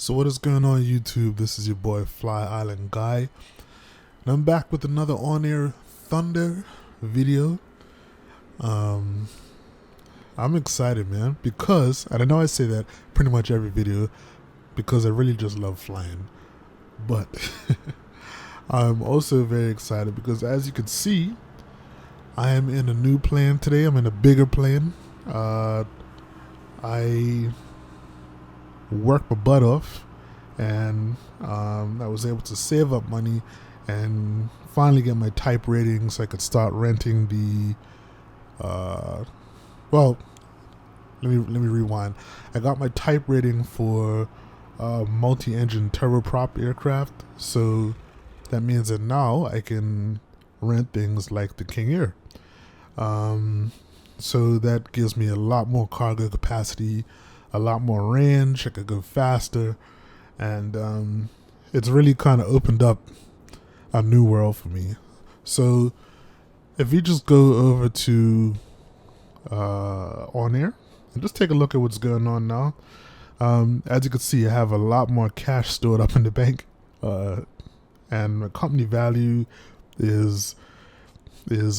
So what is going on YouTube? This is your boy FlyIslandGuy, and I'm back with another OnAir Thunder video. I'm excited, man, because, and I know I say that pretty much every video, because I really just love flying, but I'm also very excited because, as you can see, I am in a new plane today. I'm in a bigger plane. I worked my butt off, and I was able to save up money and finally get my type rating so I could start renting the well, let me rewind. I got my type rating for multi-engine turboprop aircraft, so that means that now I can rent things like the King Air. So that gives me a lot more cargo capacity, a lot more range. I could go faster, and it's really kind of opened up a new world for me. So if you just go over to OnAir and just take a look at what's going on now, as you can see, I have a lot more cash stored up in the bank, and the company value is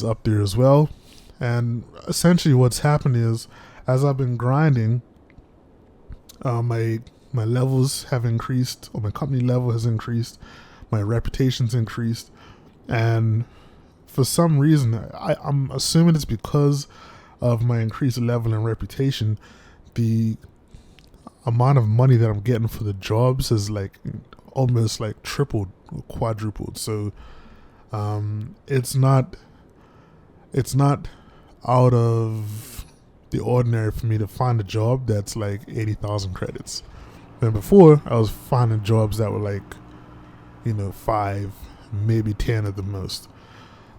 up there as well. And essentially what's happened is, as I've been grinding, my levels have increased, or my company level has increased, my reputation's increased, and for some reason, I'm assuming it's because of my increased level and reputation, the amount of money that I'm getting for the jobs is like almost like tripled or quadrupled. So it's not out of the ordinary for me to find a job that's like 80,000 credits. And before, I was finding jobs that were like, 5, maybe 10 at the most.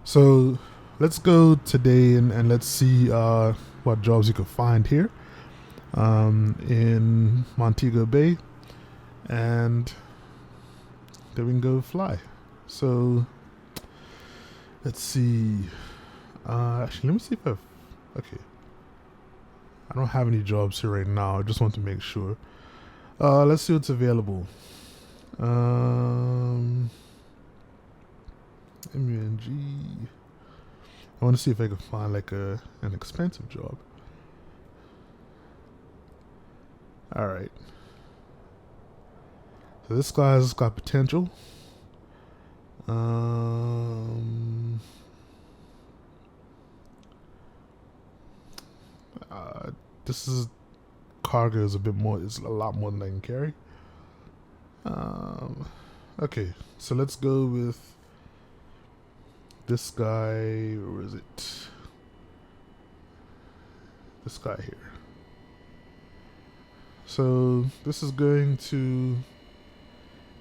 So let's go today and let's see what jobs you can find here in Montego Bay, and then we can go fly. So let's see. Actually, let me see if okay. I don't have any jobs here right now. I just want to make sure. Let's see what's available. MUNG. I want to see if I can find like an expensive job. All right. So this guy's got potential. This is cargo is a bit more. It's a lot more than I can carry. Okay, so let's go with this guy. Where is it? This guy here. So this is going to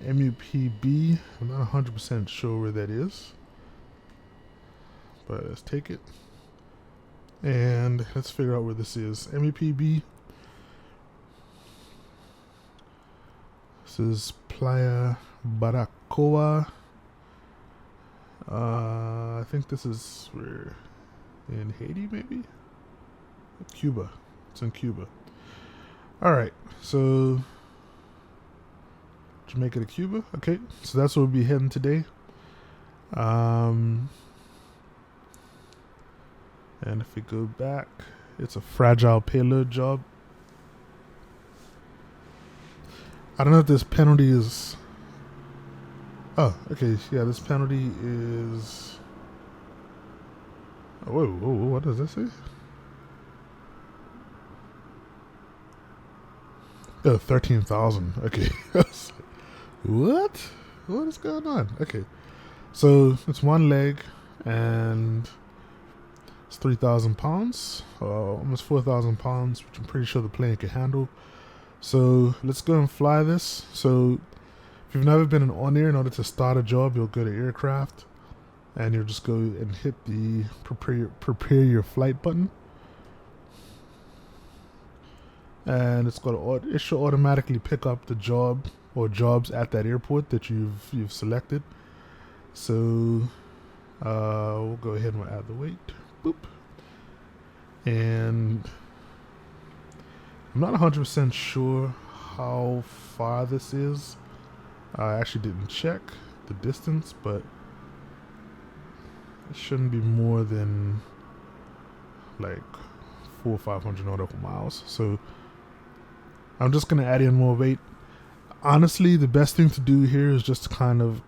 MUPB. I'm not 100% sure where that is, but let's take it. And let's figure out where this is. MUPB. This is Playa Baracoa. I think this is where, in Haiti, maybe? Cuba. It's in Cuba. Alright, so Jamaica to Cuba. Okay, so that's where we'll be heading today. And if we go back, it's a fragile payload job. I don't know if this penalty is... Oh, okay, yeah, this penalty is... Whoa, what does that say? Oh, 13,000. Okay. What? What is going on? Okay. So, it's one leg, and it's 3,000 pounds, almost 4,000 pounds, which I'm pretty sure the plane can handle. So let's go and fly this. So if you've never been in OnAir, in order to start a job, you'll go to aircraft, and you'll just go and hit the prepare your flight button, and it should automatically pick up the job or jobs at that airport that you've selected. So we'll go ahead and we'll add the weight. Boop. And I'm not 100% sure how far this is. I actually didn't check the distance, but it shouldn't be more than like 400 or 500 nautical miles. So I'm just gonna add in more weight. Honestly, the best thing to do here is just to kind of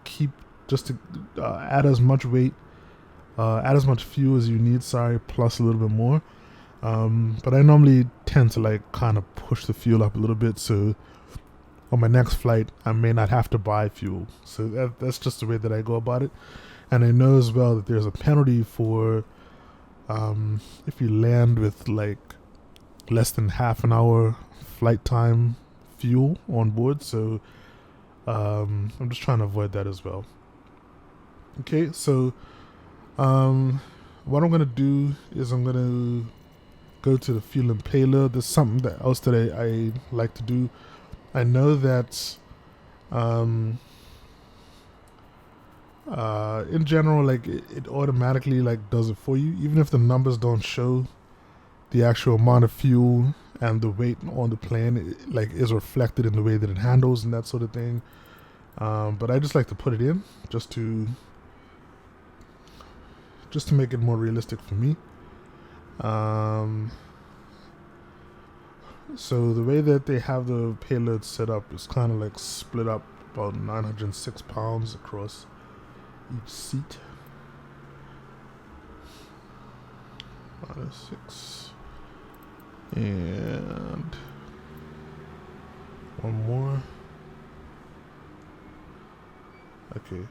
add as much weight, add as much fuel as you need. Sorry, plus a little bit more. But I normally tend to like kind of push the fuel up a little bit, so on my next flight I may not have to buy fuel. So that's just the way that I go about it. And I know as well that there's a penalty for if you land with like less than half an hour flight time fuel on board. So I'm just trying to avoid that as well. Okay, so what I'm gonna do is I'm gonna go to the fuel and payload. There's something else that I like to do. I know that in general, like it automatically like does it for you, even if the numbers don't show the actual amount of fuel and the weight on the plane. It, like, is reflected in the way that it handles and that sort of thing. But I just like to put it in just to make it more realistic for me. So the way that they have the payload set up is kind of like split up about 906 pounds across each seat. -6. And one more. Okay.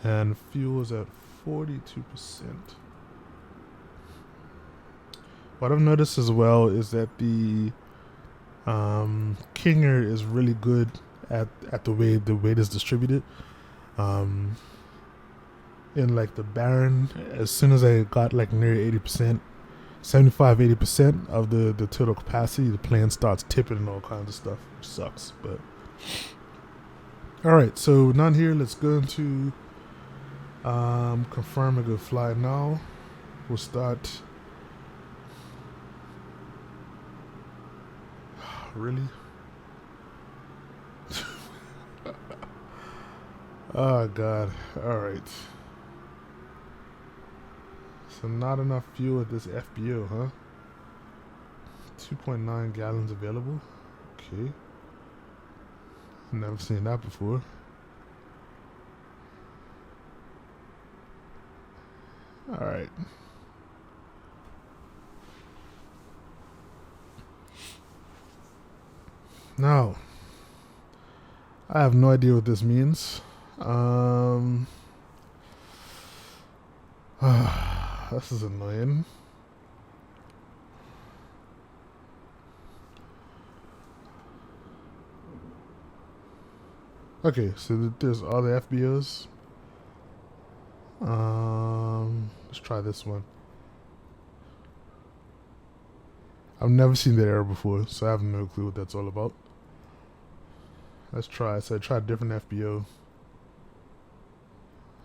And fuel is at 42%. What I've noticed as well is that the Kinger is really good at the way the weight is distributed. In like the Baron, as soon as I got like near 80%, 75-80% of the total capacity, the plane starts tipping and all kinds of stuff, which sucks. But all right, so not here. Let's go into confirm and go fly now. We'll start. Really? Oh god. All right. So not enough fuel at this FBO, huh? 2.9 gallons available. Okay. Never seen that before. All right. Now, I have no idea what this means. This is annoying. Okay, so there's other FBOs. Let's try this one. I've never seen that error before, so I have no clue what that's all about. Let's try. So I tried a different FBO.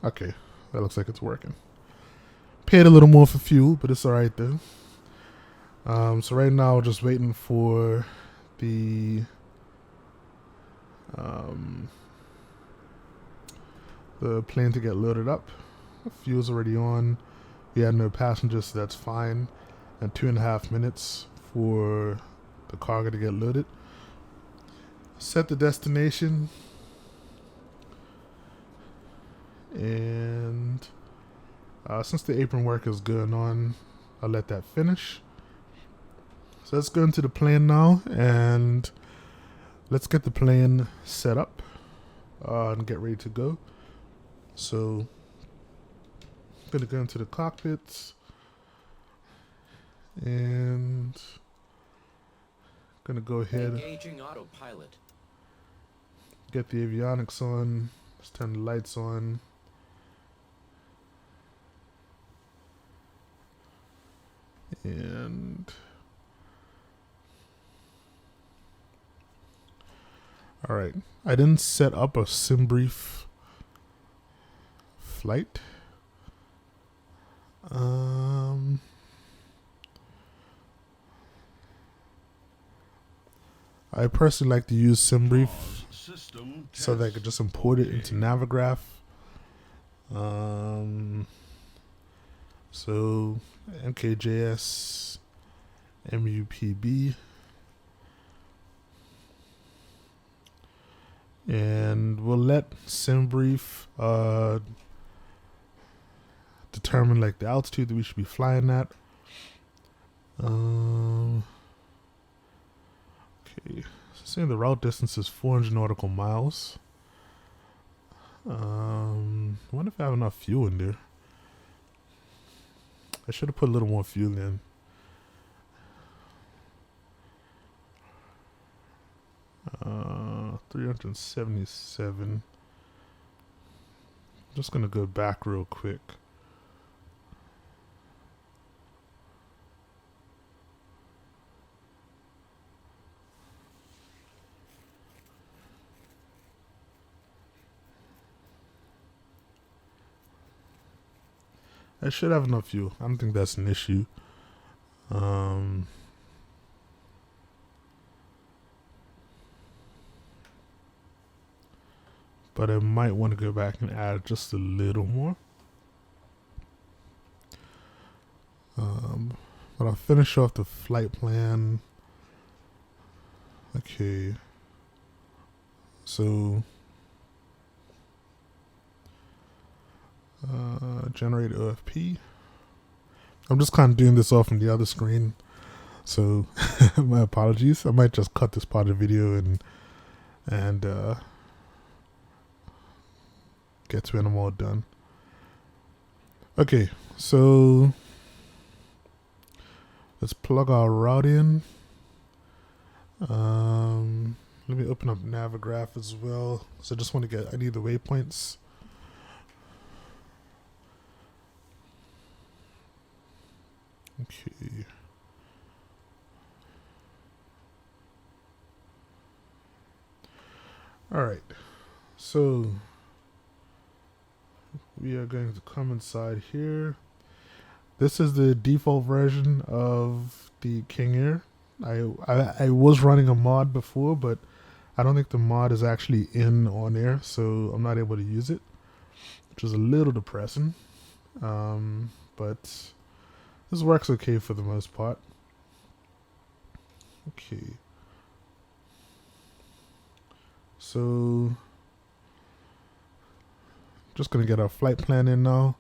Okay, that looks like it's working. Paid a little more for fuel, but it's alright though. So right now we're just waiting for the plane to get loaded up. The fuel's already on. We had no passengers, so that's fine. And 2.5 minutes for the cargo to get loaded. Set the destination. And since the apron work is going on, I'll let that finish. So let's go into the plane now and let's get the plane set up and get ready to go. So I'm going to go into the cockpits and going to go ahead engaging autopilot. Get the avionics on. Let's turn the lights on. And all right, I didn't set up a sim brief flight. I personally like to use SimBrief so that I could just import it into Navigraph. So MKJS MUPB, and we'll let SimBrief determine like the altitude that we should be flying at. Okay, so saying the route distance is 400 nautical miles. I wonder if I have enough fuel in there. I should have put a little more fuel in. Uh, 377. I'm just gonna go back real quick. I should have enough fuel. I don't think that's an issue. But I might want to go back and add just a little more. But I'll finish off the flight plan. Okay. So generate OFP. I'm just kind of doing this off from the other screen, so my apologies. I might just cut this part of the video and get to when I'm all done. Okay, so let's plug our route in. Let me open up Navigraph as well. So I just want to I need the waypoints. Okay. All right. So we are going to come inside here. This is the default version of the King Air. I was running a mod before, but I don't think the mod is actually in OnAir, so I'm not able to use it, which is a little depressing. But this works okay for the most part. Okay. So just gonna get our flight plan in now,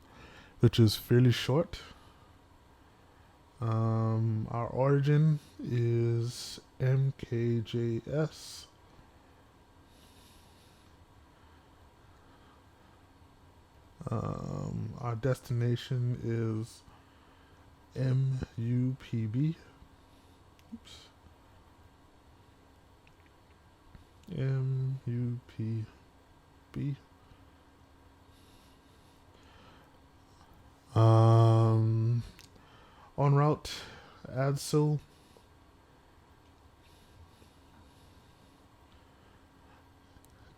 which is fairly short. Our origin is MKJS. Our destination is MUPB. Oops. MUPB. En route, Adsil.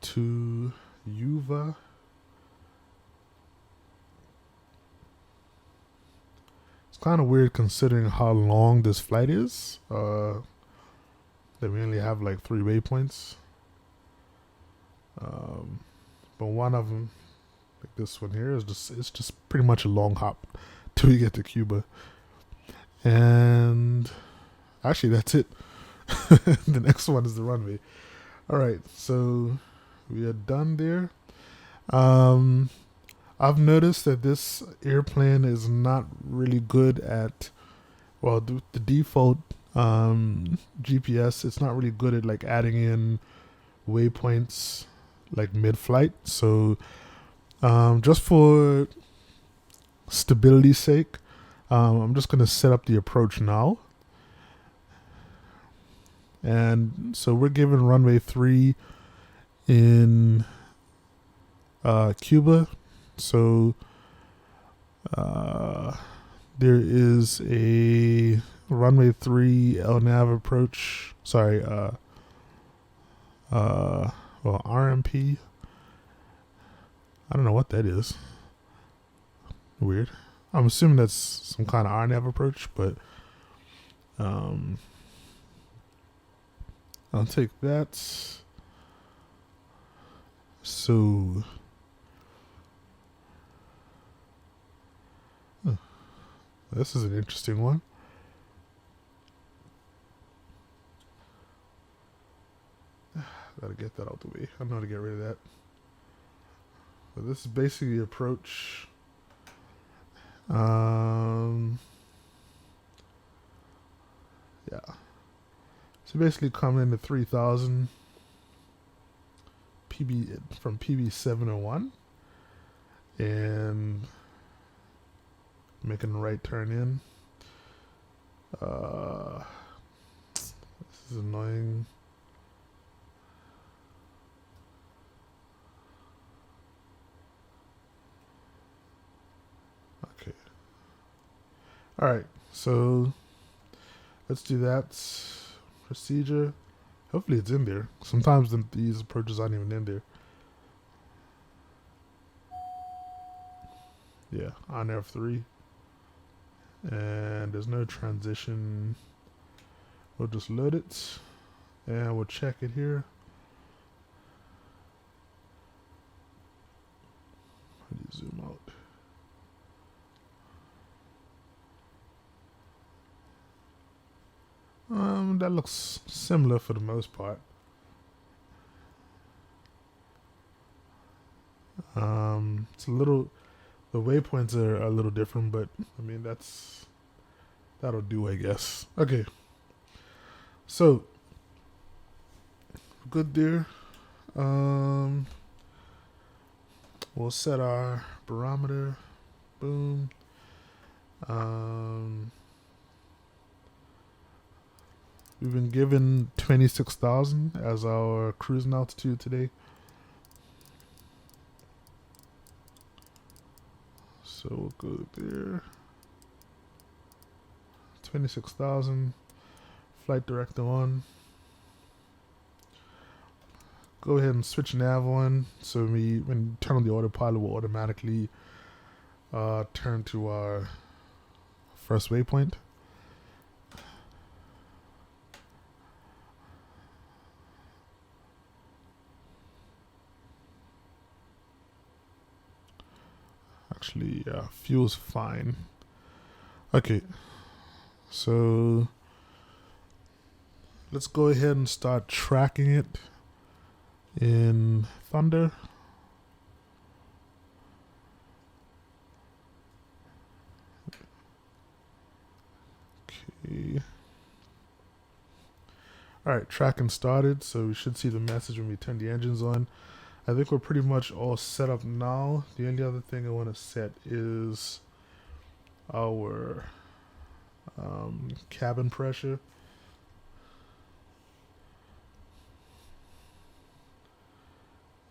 To Yuva. It's kind of weird considering how long this flight is. That we only have like 3 waypoints. But one of them, like this one here, it's just pretty much a long hop till we get to Cuba. And actually that's it. The next one is the runway. Alright, so we are done there. I've noticed that this airplane is not really good at, well, the default GPS, it's not really good at like adding in waypoints like mid-flight. So just for stability's sake, I'm just going to set up the approach now. And so we're given runway 3 in Cuba. So there is a runway 3 LNAV approach. Sorry, well, RMP. I don't know what that is. Weird. I'm assuming that's some kind of RNAV approach, but I'll take that. So this is an interesting one. Gotta get that out the way. I know how to get rid of that. But this is basically the approach. Yeah. So basically coming into 3000 PB from PB701 and making a right turn in. This is annoying. Okay. Alright, so let's do that procedure. Hopefully it's in there. Sometimes these approaches aren't even in there. Yeah, OnAir 3. And there's no transition. We'll just load it. And we'll check it here. How do you zoom out? That looks similar for the most part. It's a little, the waypoints are a little different, but I mean that'll do, I guess. Okay, so good there. We'll set our barometer. Boom. We've been given 26,000 as our cruising altitude today. So we'll go there. 26,000. Flight director on. Go ahead and switch nav on. So when you turn on the autopilot, will automatically turn to our first waypoint. Actually, fuel's fine. Okay, so let's go ahead and start tracking it in Thunder. Okay. Alright, tracking started, so we should see the message when we turn the engines on. I think we're pretty much all set up now. The only other thing I want to set is our cabin pressure.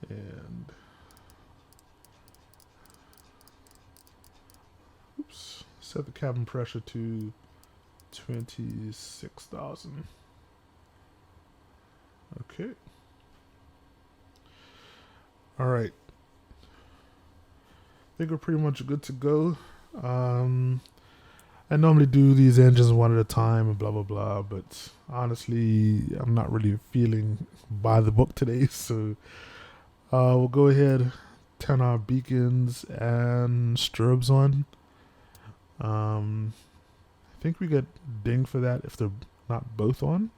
And oops, set the cabin pressure to 26,000. Okay. Alright. I think we're pretty much good to go. I normally do these engines one at a time and blah blah blah, but honestly I'm not really feeling by the book today, so we'll go ahead, turn our beacons and strobes on. I think we get dinged for that if they're not both on.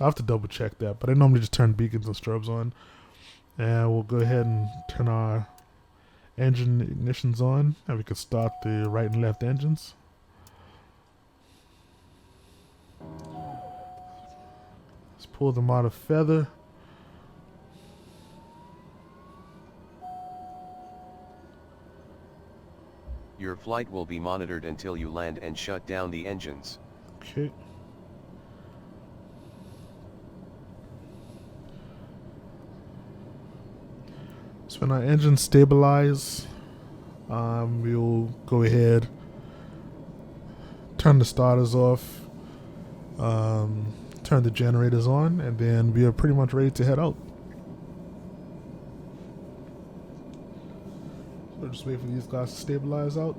I'll have to double check that, but I normally just turn beacons and strobes on. And we'll go ahead and turn our engine ignitions on, and we can start the right and left engines. Let's pull them out of feather. Your flight will be monitored until you land and shut down the engines. Okay. So when our engines stabilize, we'll go ahead, turn the starters off, turn the generators on, and then we are pretty much ready to head out. So just wait for these guys to stabilize out.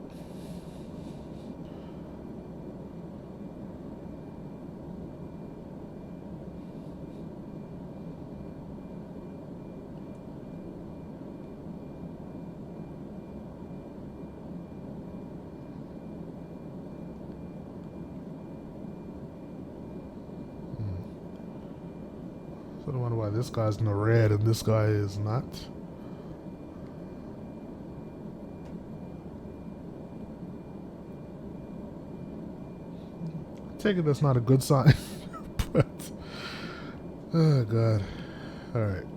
So I don't wonder why this guy's in the red and this guy is not. I take it that's not a good sign. But oh god. Alright.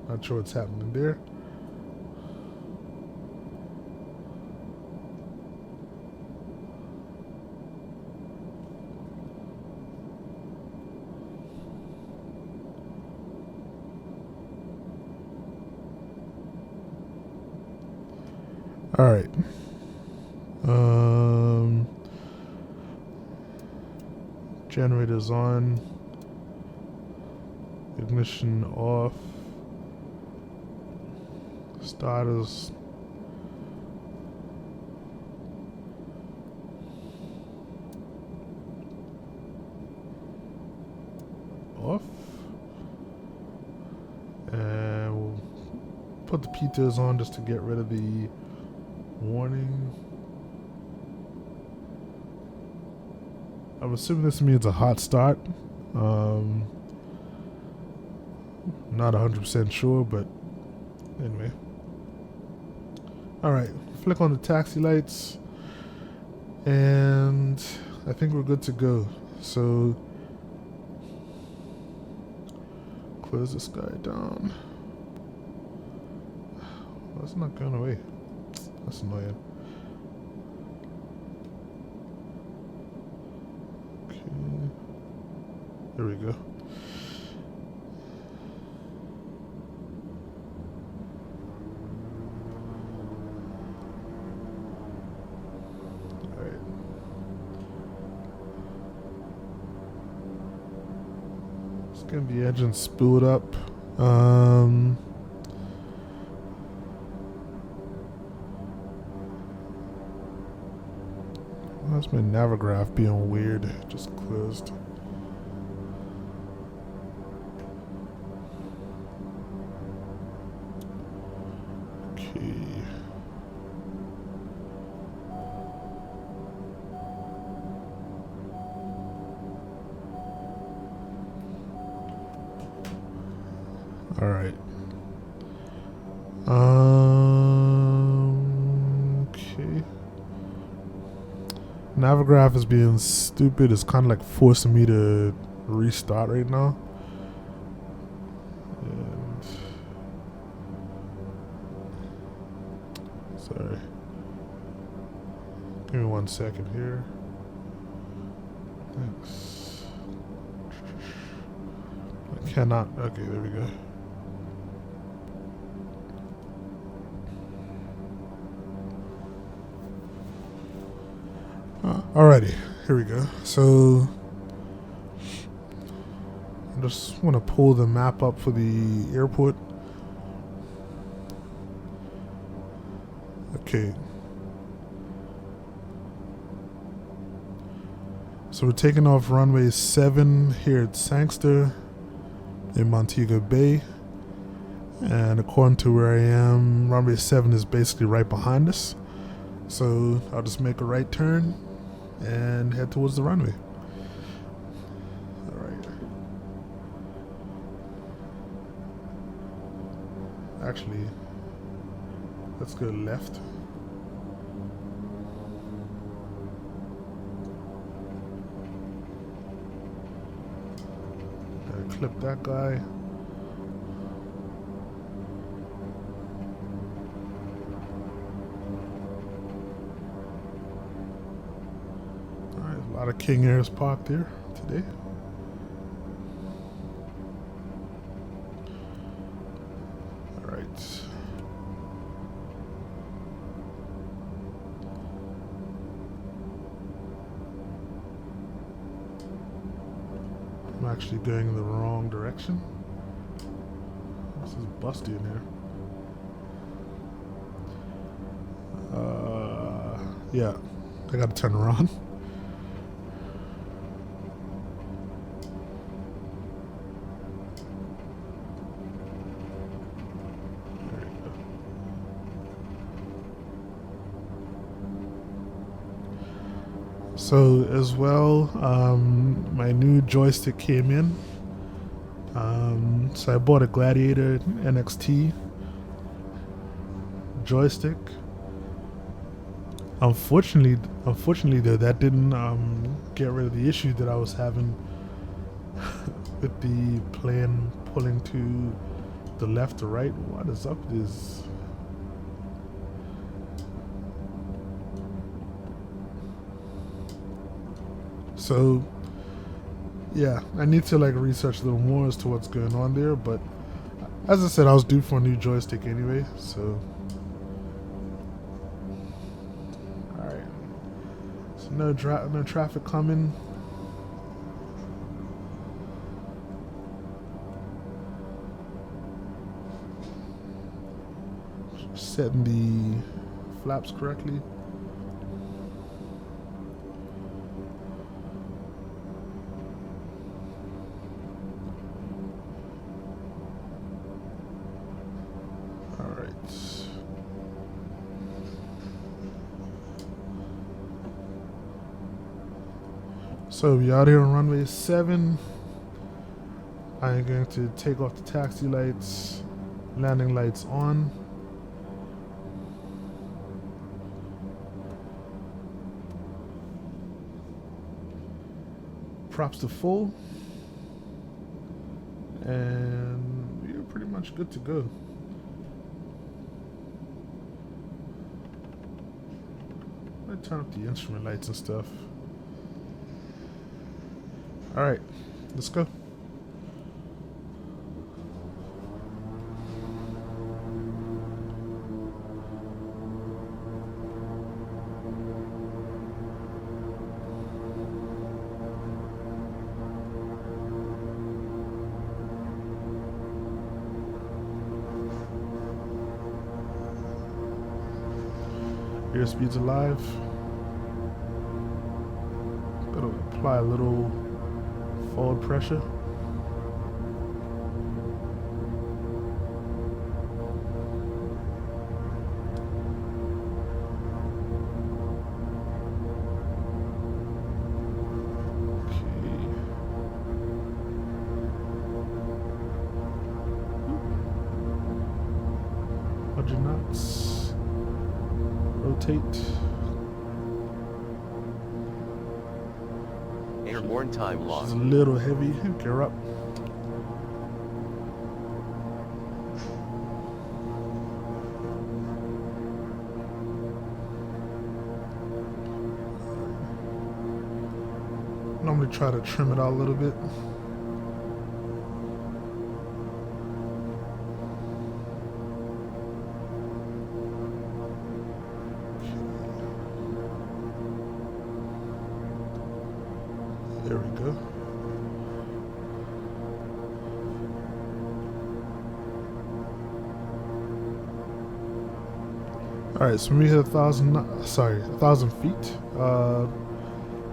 Not sure what's happening there. Alright. Generators on. Ignition off. Starters off. And we'll put the pitos on just to get rid of the warning. I'm assuming this means a hot start. Not 100% sure, but anyway. Alright, flick on the taxi lights, and I think we're good to go. So, close this guy down. That's not going away. That's annoying. Okay. There we go. Alright. Let's get the engine spooled up. That's my Navigraph being weird. Just closed. Okay. All right. Okay. Navigraph is being stupid. It's kind of like forcing me to restart right now. And sorry. Give me 1 second here. Thanks. I cannot. Okay, there we go. Alrighty, here we go. So I just want to pull the map up for the airport. Okay. So we're taking off runway 7 here at Sangster in Montego Bay. And according to where I am, runway 7 is basically right behind us. So I'll just make a right turn and head towards the runway. Alright. Actually, let's go left. Clip that guy. A lot of King Airs parked here today. All right. I'm actually going in the wrong direction. This is busty in here. Yeah, I gotta turn around. So as well, my new joystick came in. So I bought a Gladiator NXT joystick. Unfortunately though, that didn't get rid of the issue that I was having with the plane pulling to the left or right. What is up with this? So yeah, I need to like research a little more as to what's going on there, but as I said, I was due for a new joystick anyway, so alright. So no traffic coming. Setting the flaps correctly. Alright. So we out here on runway 7. I am going to take off the taxi lights, landing lights on. Props to full, and we're pretty much good to go. Let me turn up the instrument lights and stuff. Alright, let's go. Airspeed's alive. Gotta apply a little forward pressure. Okay. 100 knots. Rotate. Airborne time lock. It's a little heavy. Gear up. Normally try to trim it out a little bit. There we go. All right, so when we hit 1,000 feet,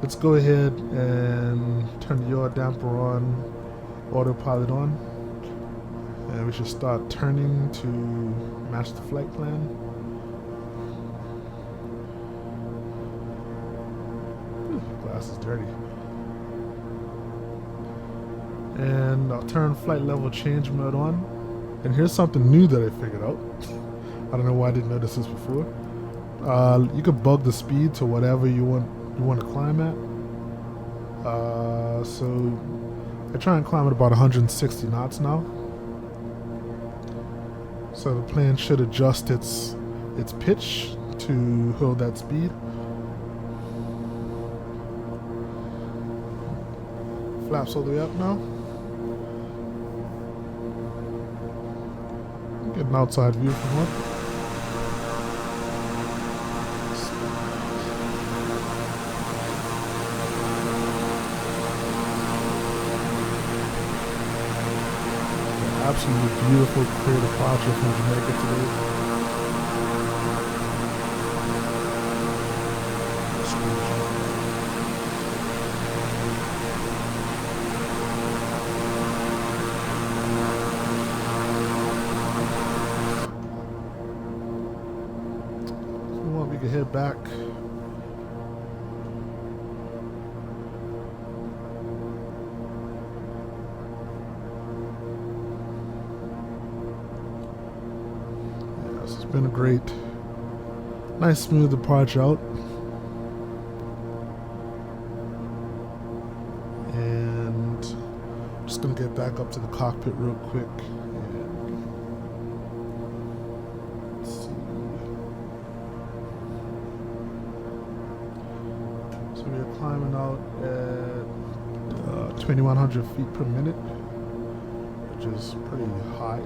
let's go ahead and turn the yaw damper on, autopilot on, and we should start turning to match the flight plan. Ooh, glass is dirty. And I'll turn flight level change mode on. And here's something new that I figured out. I don't know why I didn't notice this before. You could bug the speed to whatever you want to climb at. So I try and climb at about 160 knots now. So the plane should adjust its pitch to hold that speed. Flaps all the way up now. Get an outside view from one. Absolutely beautiful, clear departure from Jamaica today. We can head back. So it's been a great, nice smooth departure out. And just gonna get back up to the cockpit real quick. Let's see. So we are climbing out at 2,100 feet per minute, which is pretty high.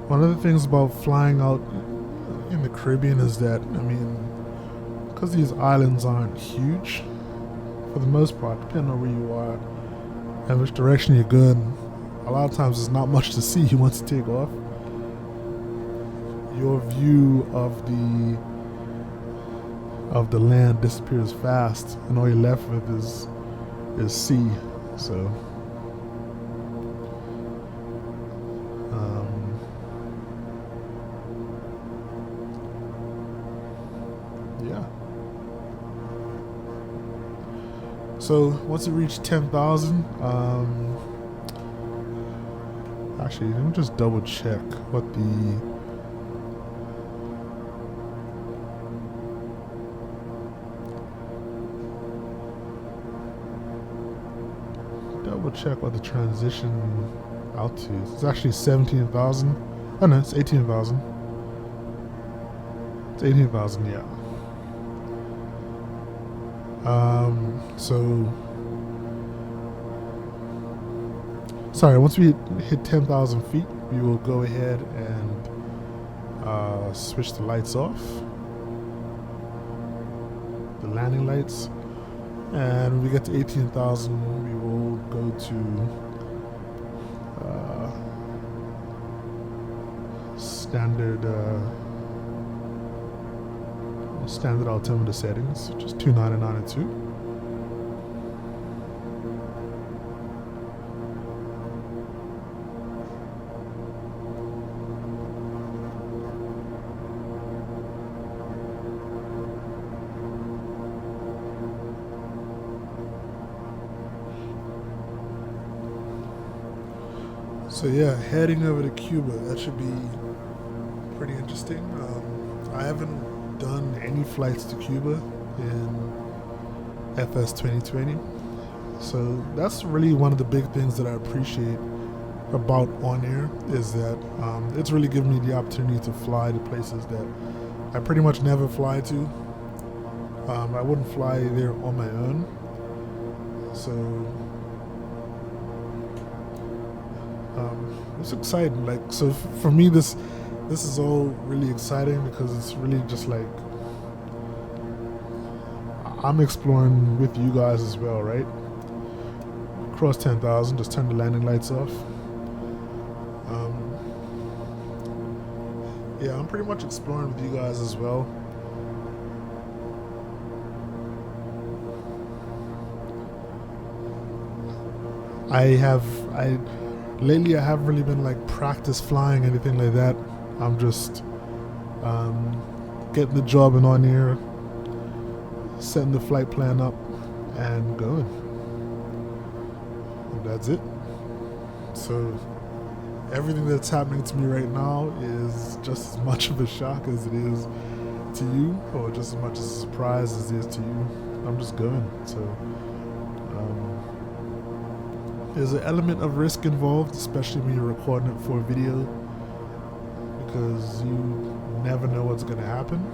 One of the things about flying out in the Caribbean is that, I mean, because these islands aren't huge, for the most part, depending on where you are and which direction you're going, a lot of times there's not much to see once you take off. Your view of the land disappears fast, and all you're left with is sea. So yeah. So once you reach 10,000, actually, let me just double check what the transition altitude is. It's actually 17,000. Oh no, it's 18,000. It's 18,000, yeah. So sorry, once we hit 10,000 feet, we will go ahead and switch the lights off, the landing lights, and when we get to 18,000, we will go to standard altimeter settings, which is 299 and 2. So yeah, heading over to Cuba, that should be pretty interesting. I haven't done any flights to Cuba in FS 2020, so that's really one of the big things that I appreciate about OnAir, is that it's really given me the opportunity to fly to places that I pretty much never fly to. I wouldn't fly there on my own, so it's exciting. Like, so for me, this is all really exciting because it's really just like I'm exploring with you guys as well, right? Cross 10,000, just turn the landing lights off. Yeah, I'm pretty much exploring with you guys as well. Lately I haven't really been like practice flying, anything like that. I'm just getting the job in OnAir, setting the flight plan up, and going. And that's it. So everything that's happening to me right now is just as much of a shock as it is to you, or just as much as a surprise as it is to you. I'm just going. So there's an element of risk involved, especially when you're recording it for a video, because you never know what's going to happen.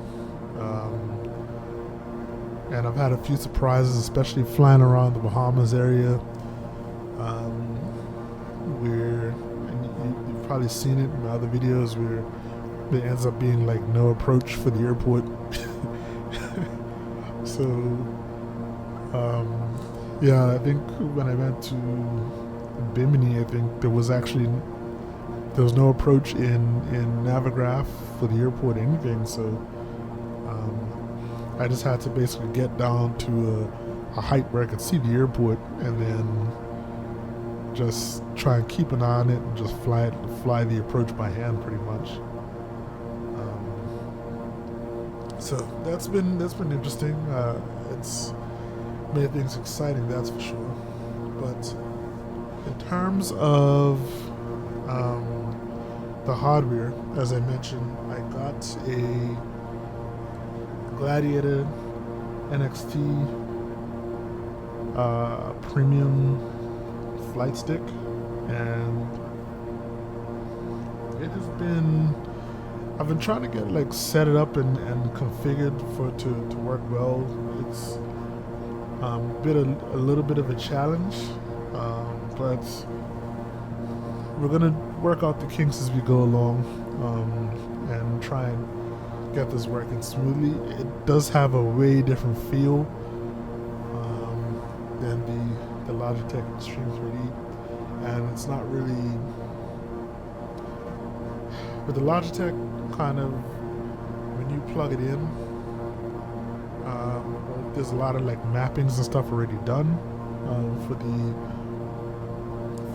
And I've had a few surprises, especially flying around the Bahamas area, where, and you've probably seen it in my other videos, where there ends up being like no approach for the airport. So yeah, I think when I went to Bimini, I think there was no approach in Navigraph for the airport or anything, so I just had to basically get down to a height where I could see the airport, and then just try and keep an eye on it and just fly the approach by hand, pretty much. So that's been interesting. It's made things exciting, that's for sure. But In terms of the hardware, as I mentioned, I got a Gladiator NXT premium flight stick, and it has been, I've been trying to get like set it up and configured for it to work well. It's been a little bit of a challenge, but we're gonna work out the kinks as we go along, and try and get this working smoothly. It does have a way different feel than the Logitech Extreme 3D, and it's not really, with the Logitech, kind of when you plug it in, there's a lot of like mappings and stuff already done for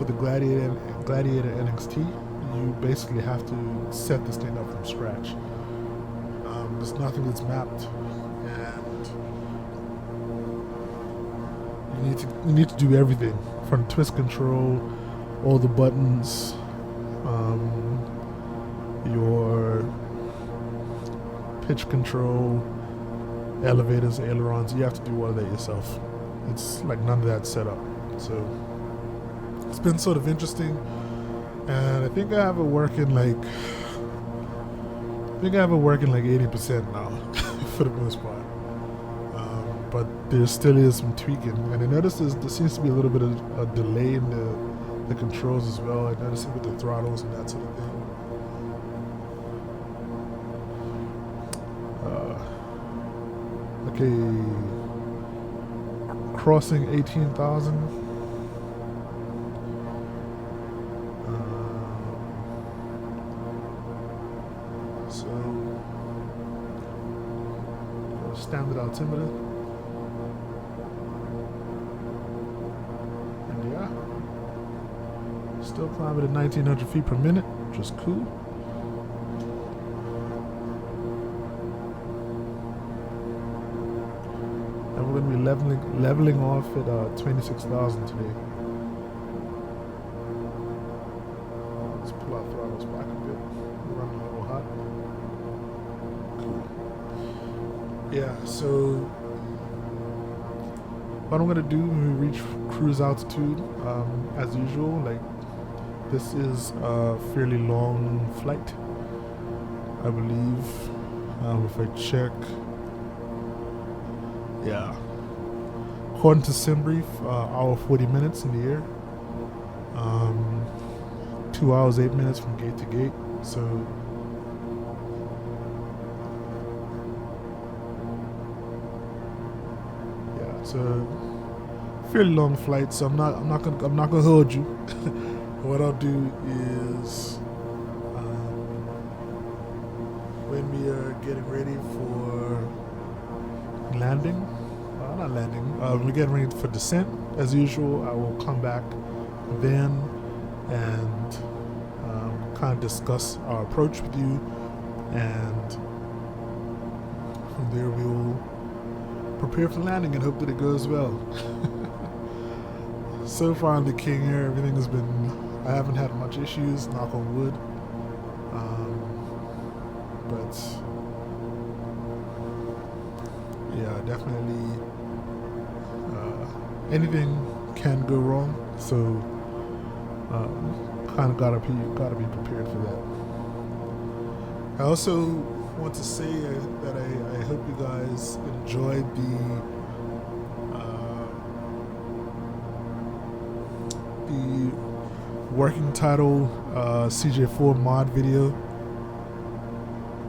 the Gladiator NXT. You basically have to set this thing up from scratch. There's nothing that's mapped, and you need to do everything from twist control, all the buttons, your pitch control, elevators, ailerons. You have to do all of that yourself. It's like none of that set up. So it's been sort of interesting, and I think I have it working like 80% now for the most part. But there still is some tweaking, and I noticed there seems to be a little bit of a delay in the controls as well. I noticed it with the throttles and that sort of thing. Okay, crossing 18,000. So standard altimeter. Still climbing at 1,900 feet per minute, which is cool. And we're going to be leveling off at 26,000 today. Let's pull our throttles back a bit. We're running a little hot. Cool. Yeah, so what I'm going to do when we reach cruise altitude, as usual, like, this is a fairly long flight, I believe. If I check, yeah, according to SimBrief, hour 40 minutes in the air, 2 hours 8 minutes from gate to gate. So yeah, it's a fairly long flight. So I'm not gonna hold you. What I'll do is, when we are getting ready for landing, not landing, we're getting ready for descent, as usual, I will come back then and kind of discuss our approach with you, and from there we will prepare for landing and hope that it goes well. So far on the King Air, everything has been, I haven't had much issues, knock on wood, but yeah, definitely anything can go wrong, so kind of gotta be prepared for that. I also want to say that I hope you guys enjoyed the working title CJ4 mod video.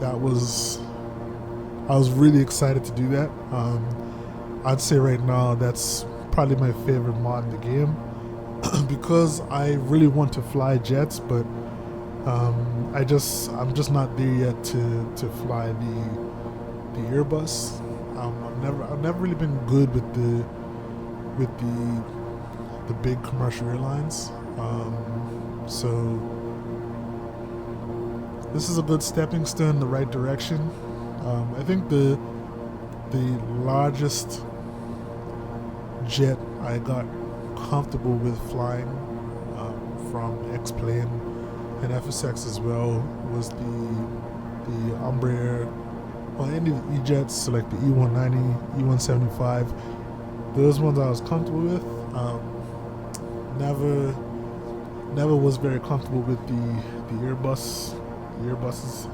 I was really excited to do that. I'd say right now that's probably my favorite mod in the game because I really want to fly jets, but I'm just not there yet to fly the Airbus. I've never really been good with the big commercial airlines. So this is a good stepping stone in the right direction. I think the largest jet I got comfortable with flying from X-Plane and FSX as well was the Embraer, or any of the E-Jets, so like the E190, E175. Those ones I was comfortable with. Never was very comfortable with the Airbuses.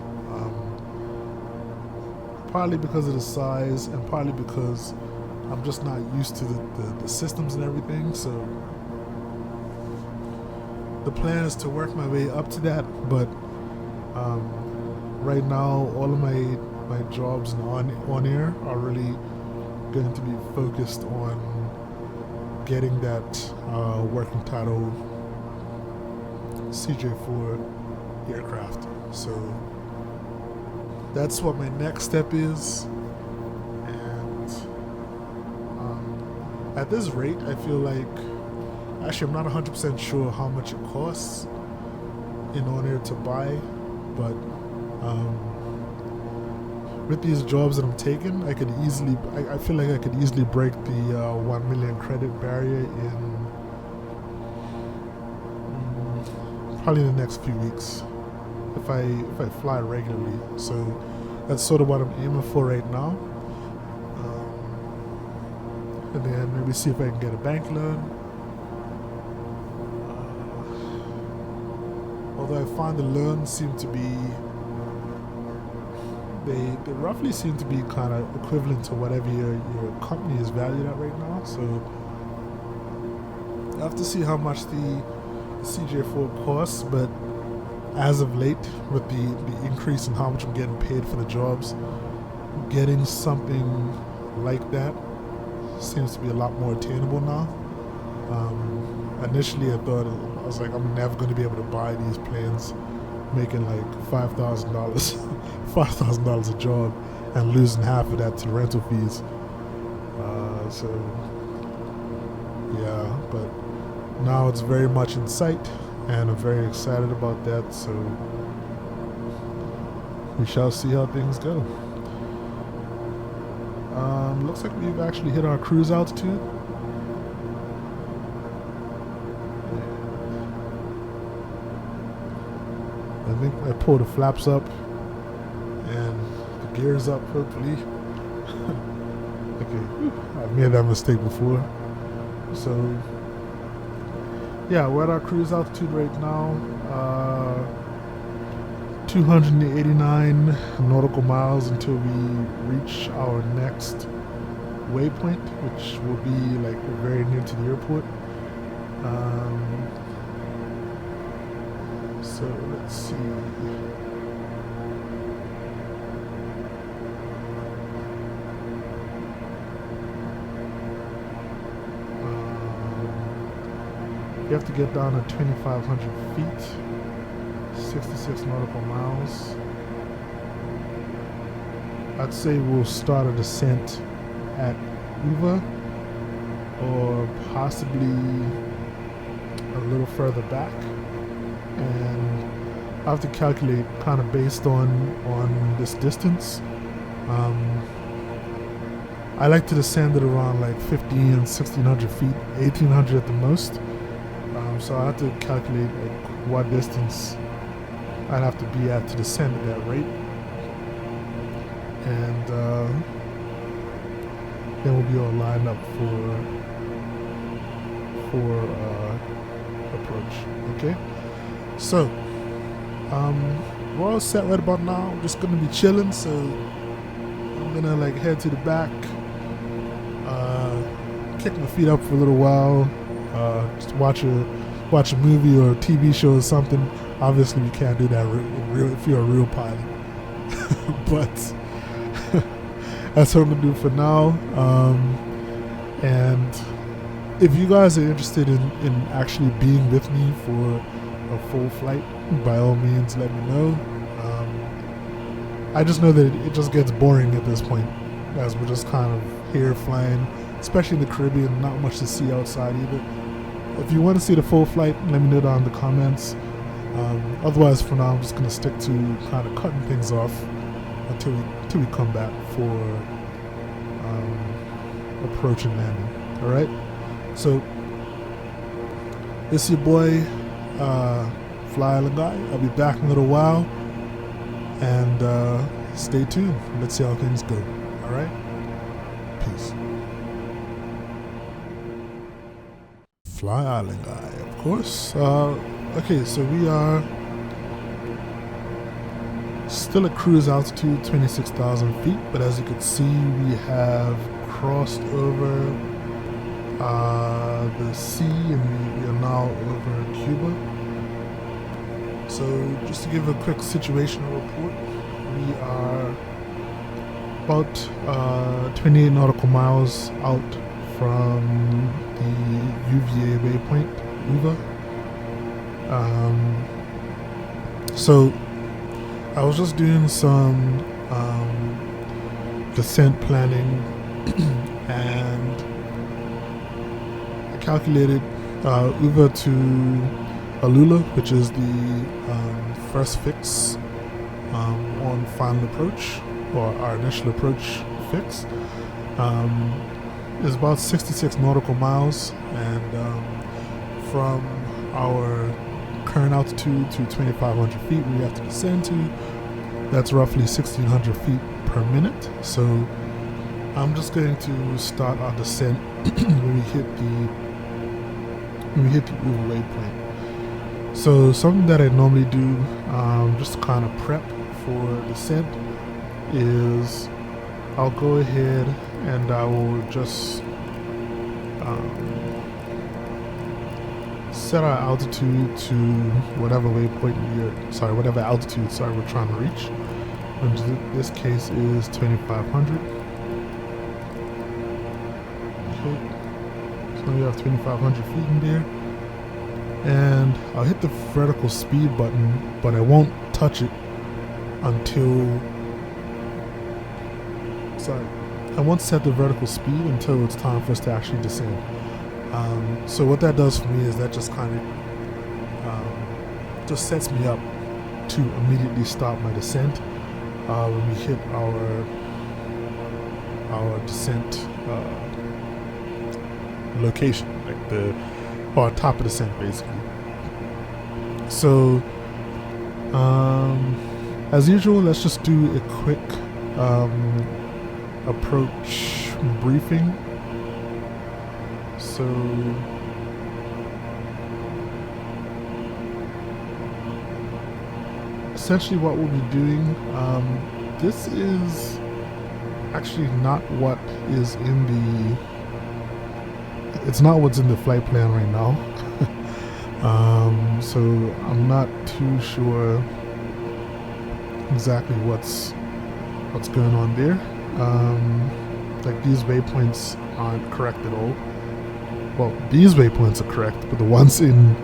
Partly because of the size, and partly because I'm just not used to the systems and everything. So the plan is to work my way up to that, but right now all of my jobs in OnAir are really going to be focused on getting that working title CJ4 aircraft. So that's what my next step is, and at this rate I feel like, actually I'm not 100% sure how much it costs in OnAir to buy, but with these jobs that I'm taking, I feel like I could easily break the 1 million credit barrier in probably in the next few weeks if I fly regularly. So that's sort of what I'm aiming for right now, and then maybe see if I can get a bank loan. Although I find the loans seem to be, they roughly seem to be kind of equivalent to whatever your company is valued at right now. So I have to see how much the CJ4 costs, but as of late, with the increase in how much I'm getting paid for the jobs, getting something like that seems to be a lot more attainable now. Initially I thought, I was like, I'm never going to be able to buy these planes making like $5,000 $5,000 a job and losing half of that to the rental fees. So yeah, but now it's very much in sight, and I'm very excited about that. So we shall see how things go. Looks like we've actually hit our cruise altitude. I think I pulled the flaps up and the gears up, hopefully. Okay, I've made that mistake before. So yeah, we're at our cruise altitude right now. 289 nautical miles until we reach our next waypoint, which will be like very near to the airport. So let's see. You have to get down to 2,500 feet, 66 nautical miles. I'd say we'll start a descent at Uva, or possibly a little further back, and I have to calculate kind of based on this distance. I like to descend at around like 1,500 and 1,600 feet, 1,800 at the most. So I have to calculate like what distance I'd have to be at to descend at that rate, and then we'll be all lined up for approach. Okay, so we're all set right about now. I'm just gonna be chilling, so I'm gonna like head to the back, kick my feet up for a little while, just watch a movie or a TV show or something. Obviously, you can't do that if you're a real pilot, but that's what I'm gonna do for now. And if you guys are interested in actually being with me for a full flight, by all means, let me know. I just know that it just gets boring at this point, as we're just kind of here flying, especially in the Caribbean, not much to see outside either. If you want to see the full flight, let me know down in the comments. Otherwise, for now, I'm just going to stick to kind of cutting things off until we come back for approach and landing. All right. So this is your boy FlyIslandGuy. I'll be back in a little while, and stay tuned. Let's see how things go. All right, peace. FlyIslandGuy, of course. Okay, so we are still at cruise altitude, 26,000 feet, but as you can see, we have crossed over the sea, and we are now over Cuba. So just to give a quick situational report, we are about 28 nautical miles out from the UVA waypoint, UVA. So I was just doing some descent planning, and I calculated UVA to Alula, which is the first fix on final approach, or our initial approach fix, is about 66 nautical miles, and from our current altitude to 2,500 feet we have to descend to, that's roughly 1,600 feet per minute. So I'm just going to start our descent when we hit the UVA waypoint. So something that I normally do, just to kind of prep for descent, is I'll go ahead and I will just set our altitude to whatever waypoint whatever altitude we're trying to reach. Which in this case is 2,500. Okay, so we have 2,500 feet in there, and I'll hit the vertical speed button, but I won't touch it until. I won't set the vertical speed until it's time for us to actually descend. So what that does for me is that just kind of just sets me up to immediately start my descent when we hit our descent location, like top of descent basically. So as usual, let's just do a quick approach briefing. So essentially what we'll be doing, this is actually not what is in it's not what's in the flight plan right now. So I'm not too sure exactly what's going on there. Like these waypoints aren't correct at all. Well, these waypoints are correct, but the ones in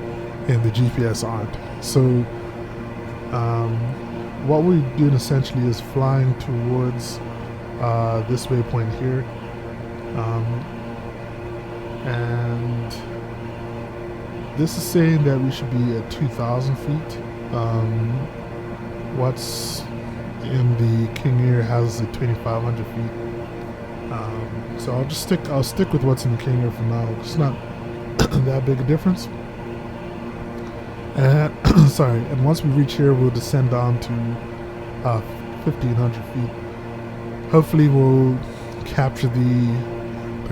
the GPS aren't. So what we're doing essentially is flying towards this waypoint here, and this is saying that we should be at 2,000 feet. What's in the King Air has the 2,500 feet. So I'll stick with what's in the King Air for now. It's not that big a difference. And and once we reach here, we'll descend down to 1,500 feet. Hopefully we'll capture the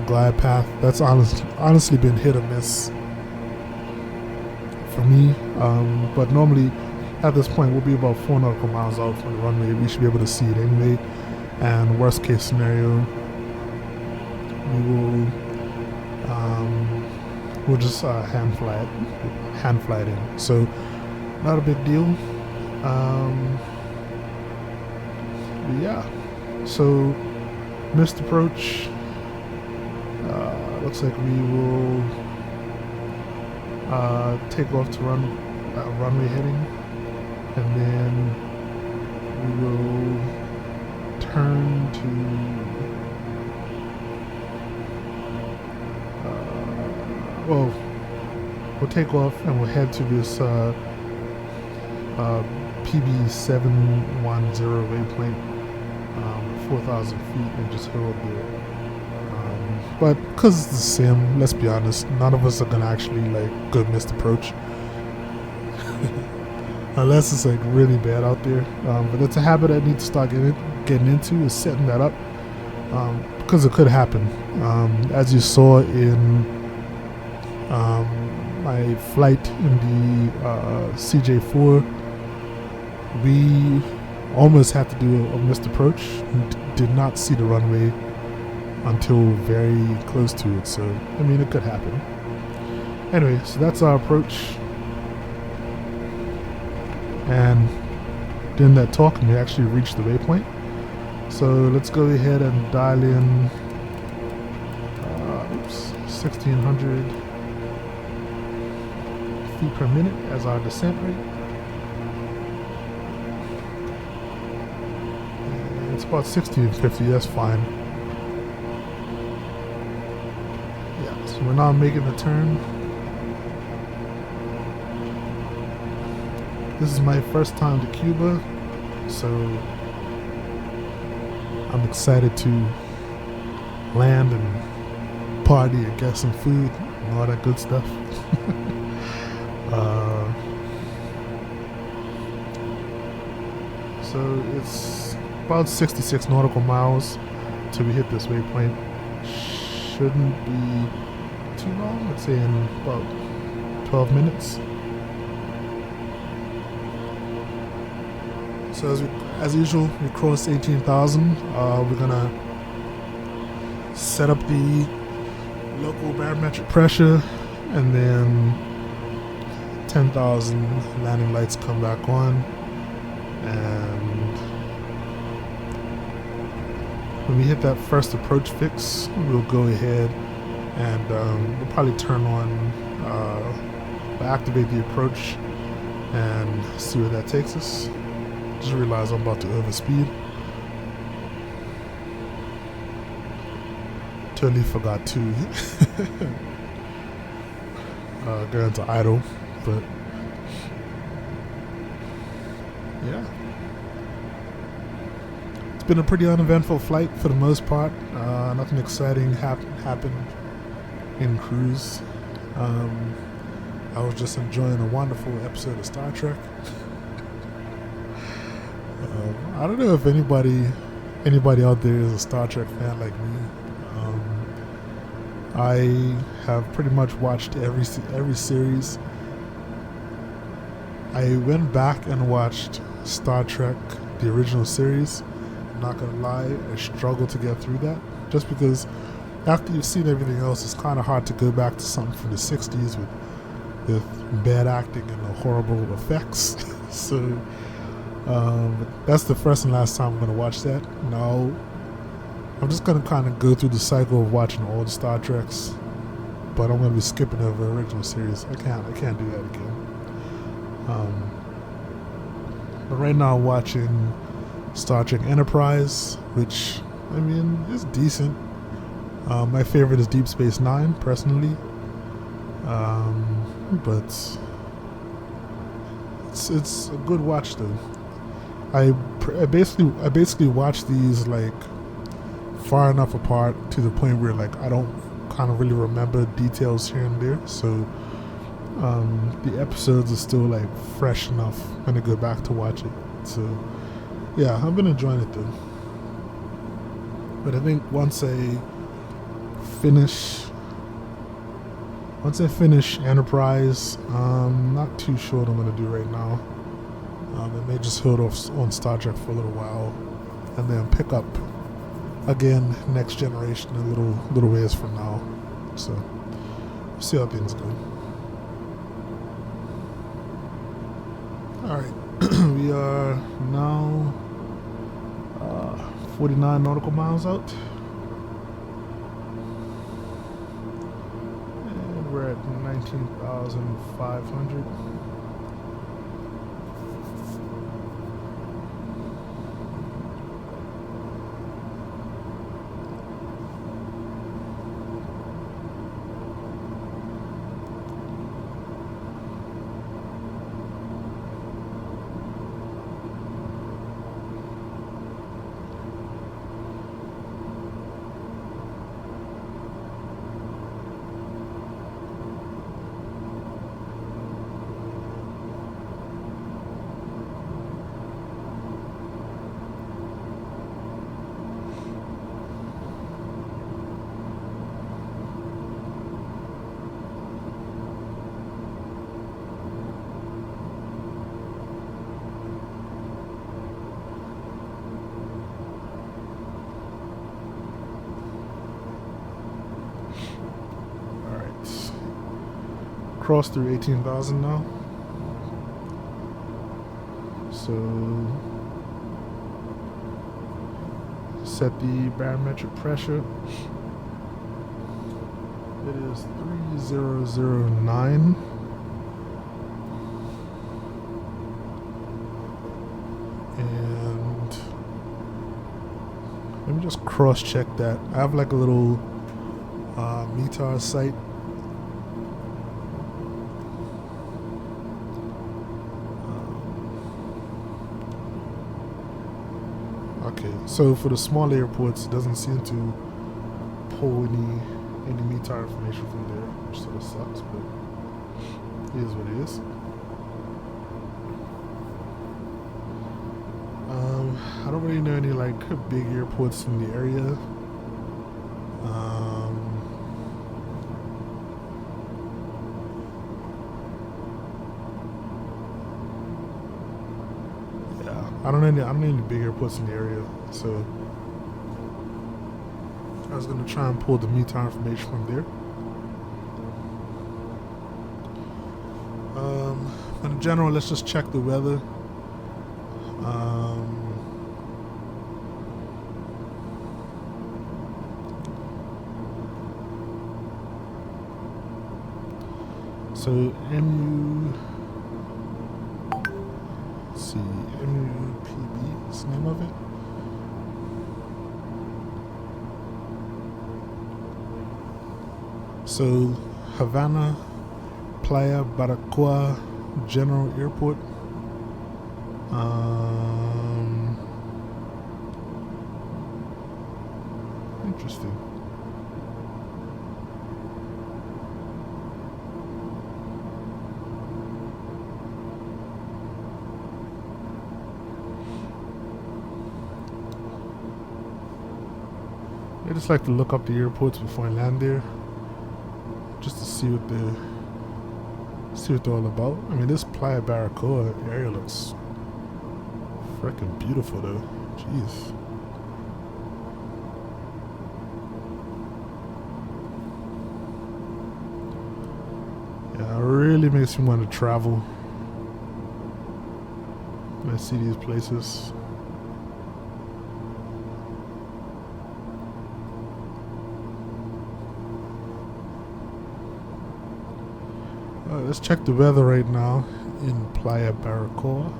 glide path. That's honestly been hit or miss for me. But normally at this point we'll be about 4 nautical miles out from the runway. We should be able to see it anyway. And worst case scenario, we'll just hand fly it in. So not a big deal. Yeah. So missed approach. Looks like we will take off to runway heading, and then we will turn to. We'll take off and we'll head to this PB710 waypoint, 4,000 feet, and just hold there. But because it's the sim, let's be honest, none of us are gonna actually go missed approach. unless it's like really bad out there. But it's a habit I need to start getting into, is setting that up, because it could happen. As you saw in my flight in the CJ4, we almost had to do a missed approach and did not see the runway until very close to it. So I mean, it could happen. Anyway, so that's our approach. And during that talk, we actually reached the waypoint. So let's go ahead and dial in 1600 feet per minute as our descent rate. And it's about 1650, that's fine. Yeah, so we're now making the turn. This is my first time to Cuba, so I'm excited to land and party and get some food and all that good stuff. So it's about 66 nautical miles till we hit this waypoint. Shouldn't be too long, let's say in about 12 minutes. So as usual, we cross 18,000. We're gonna set up the local barometric pressure, and then 10,000 landing lights come back on. And when we hit that first approach fix, we'll go ahead and we'll probably turn on, activate the approach and see where that takes us. Just realized I'm about to overspeed. Totally forgot to go into idle, but yeah. It's been a pretty uneventful flight for the most part. Nothing exciting happened in cruise. I was just enjoying a wonderful episode of Star Trek. I don't know if anybody out there is a Star Trek fan like me. I have pretty much watched every series. I went back and watched Star Trek, the original series. I'm not gonna lie, I struggled to get through that, just because after you've seen everything else, it's kind of hard to go back to something from the 60s with bad acting and horrible effects. So that's the first and last time I'm going to watch that. Now, I'm just going to kind of go through the cycle of watching all the Star Treks, but I'm going to be skipping over the original series. I can't do that again. But right now I'm watching Star Trek Enterprise, which, I mean, is decent. My favorite is Deep Space Nine, personally. But it's a good watch though. I basically watch these like far enough apart to the point where like I don't kind of really remember details here and there. So the episodes are still like fresh enough when I go back to watch it. So yeah, I've been enjoying it though. But I think once I finish Enterprise, I'm not too sure what I'm going to do right now. I may just hold off on Star Trek for a little while and then pick up again Next Generation a little ways from now. So we'll see how things go. Alright, we are now 49 nautical miles out. We're at 19,500. crossed through 18,000 now. So set the barometric pressure. It is 3009. And let me just cross check that. I have like a little METAR site. Okay, so for the small airports, it doesn't seem to pull any METAR information from there, which sort of sucks, but it is what it is. I don't really know any like big airports in the area. I don't know any big airports in the area, so I was gonna try and pull the METAR information from there. But in general, let's just check the weather. So MUPB is the name of it. So Havana, Playa Baracoa General Airport. Interesting. I just like to look up the airports before I land there, just to see what they're all about. I mean, this Playa Baracoa area looks freaking beautiful, though. Jeez. Yeah, it really makes me want to travel when I see these places. Let's check the weather right now in Playa Baracoa.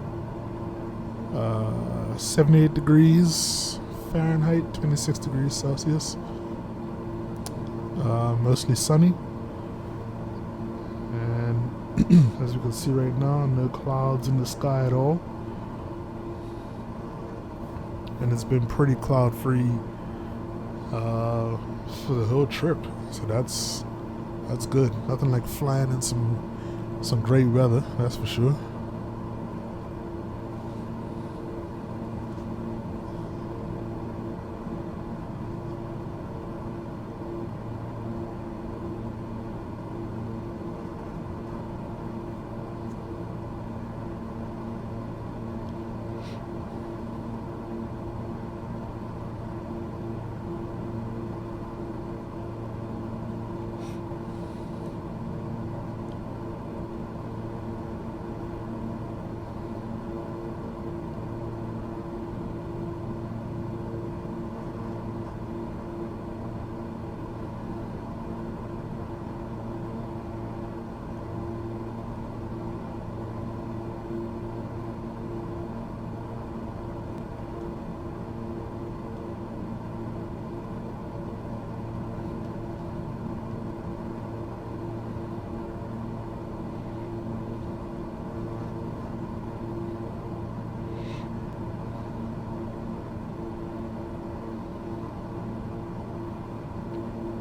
78 degrees Fahrenheit, 26 degrees Celsius. Mostly sunny. And as you can see right now, no clouds in the sky at all. And it's been pretty cloud free for the whole trip. So that's good. Nothing like flying in some great weather, that's for sure.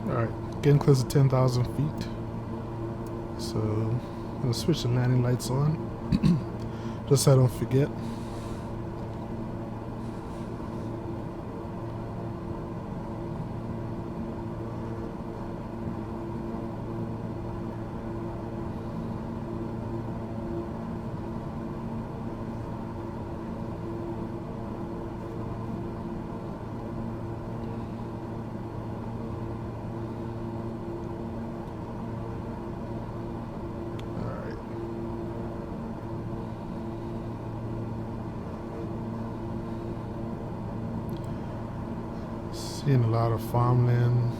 Alright, getting close to 10,000 feet. So, I'm going to switch the landing lights on, just so I don't forget. Seeing a lot of farmland.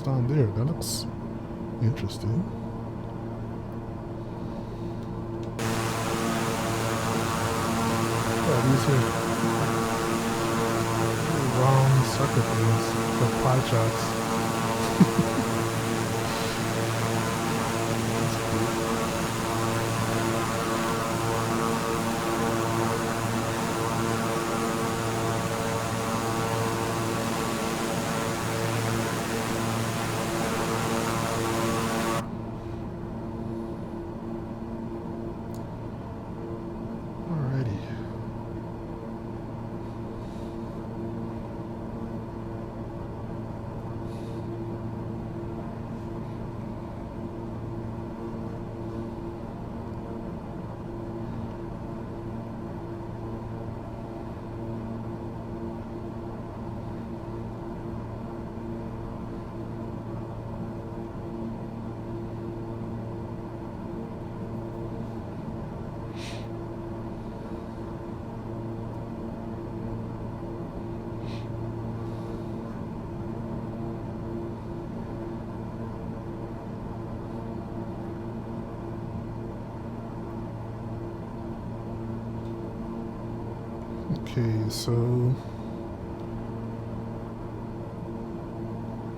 Down there, that looks interesting. Yeah, these are round circle things for pie charts. That's cool. Okay, so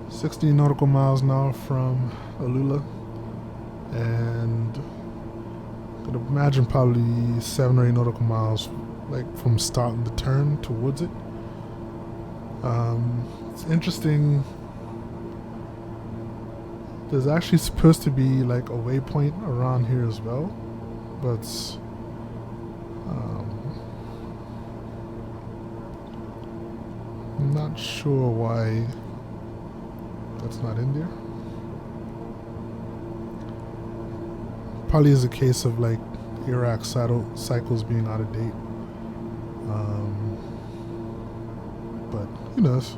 60 nautical miles now from Alula, and I could imagine probably 7 or 8 nautical miles, like from starting the turn towards it. It's interesting. There's actually supposed to be like a waypoint around here as well, but I'm not sure why that's not in there. Probably is a case of like Iraq cycles being out of date. But who knows?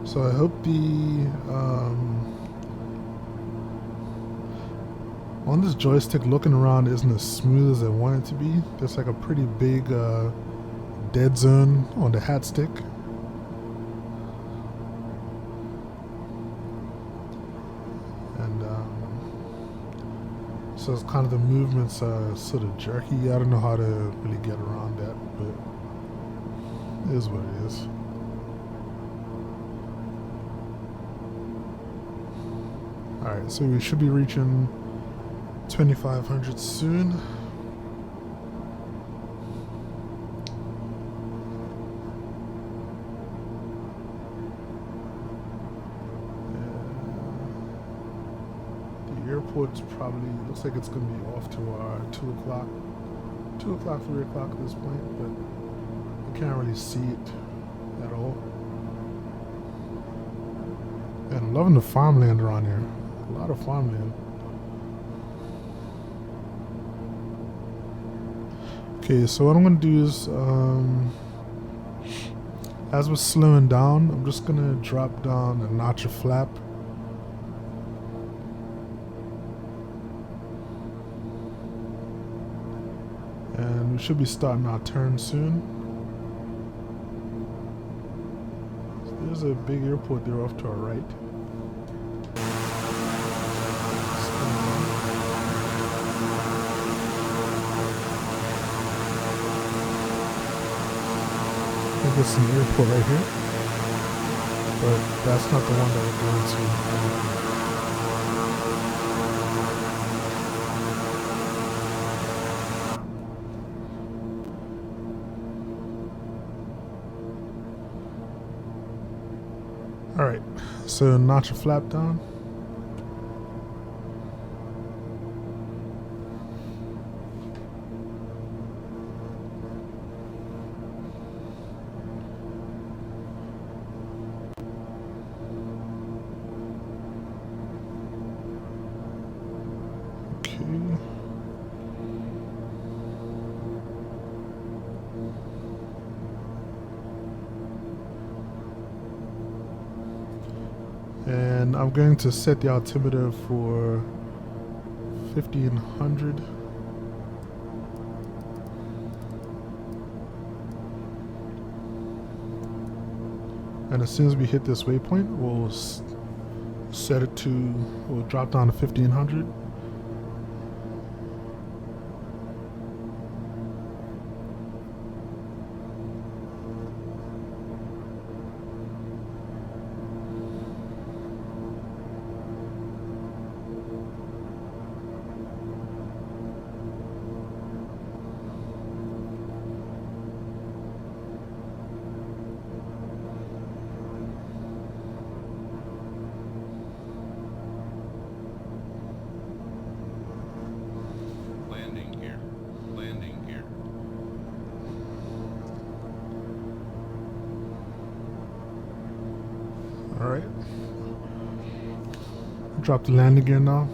So I hope the on this joystick looking around isn't as smooth as I want it to be. There's like a pretty big dead zone on the hat stick. And so it's kind of the movements are sort of jerky. I don't know how to really get around that, but it is what it is. Alright, so we should be reaching 2500 soon. The airport's probably, looks like it's going to be off to our 2 o'clock, 3 o'clock at this point, but you can't really see it at all. And I'm loving the farmland around here. A lot of farmland. Okay, so what I'm gonna do is, as we're slowing down, I'm just gonna drop down a notch of flap. And we should be starting our turn soon. So there's a big airport there off to our right. There's an airport right here, but that's not the one that we're going to. So notch a flap down. And I'm going to set the altimeter for 1500. And as soon as we hit this waypoint, we'll set it to, we'll drop down to 1500. Alright. Drop the landing gear now.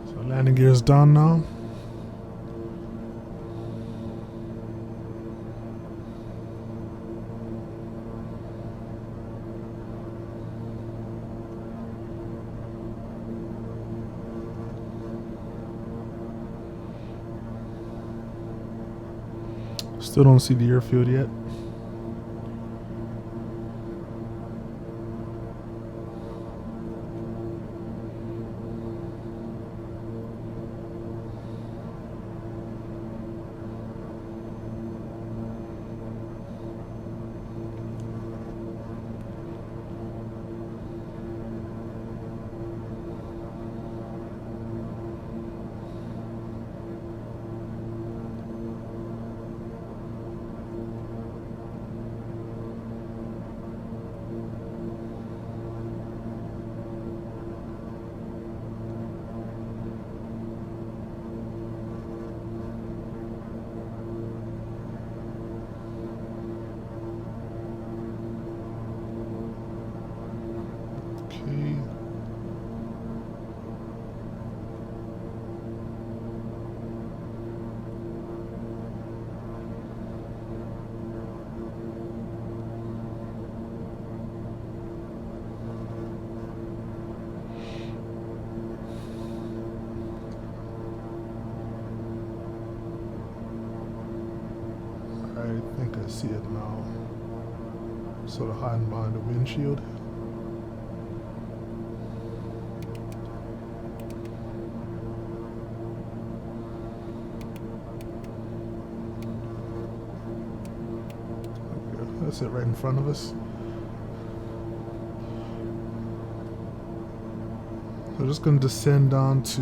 So landing gear is done now. Still don't see the airfield yet. I think I see it now. Sort of hiding behind the windshield. Okay, that's it right in front of us. So just going to descend down to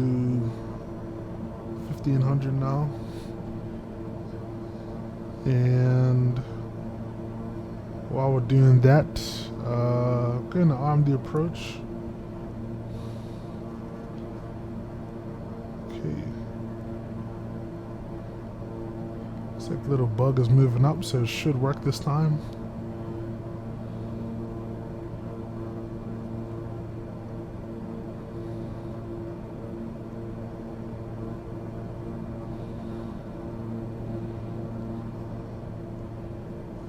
1500 now. And while we're doing that, going to arm the approach. Okay. Looks like the little bug is moving up, so it should work this time.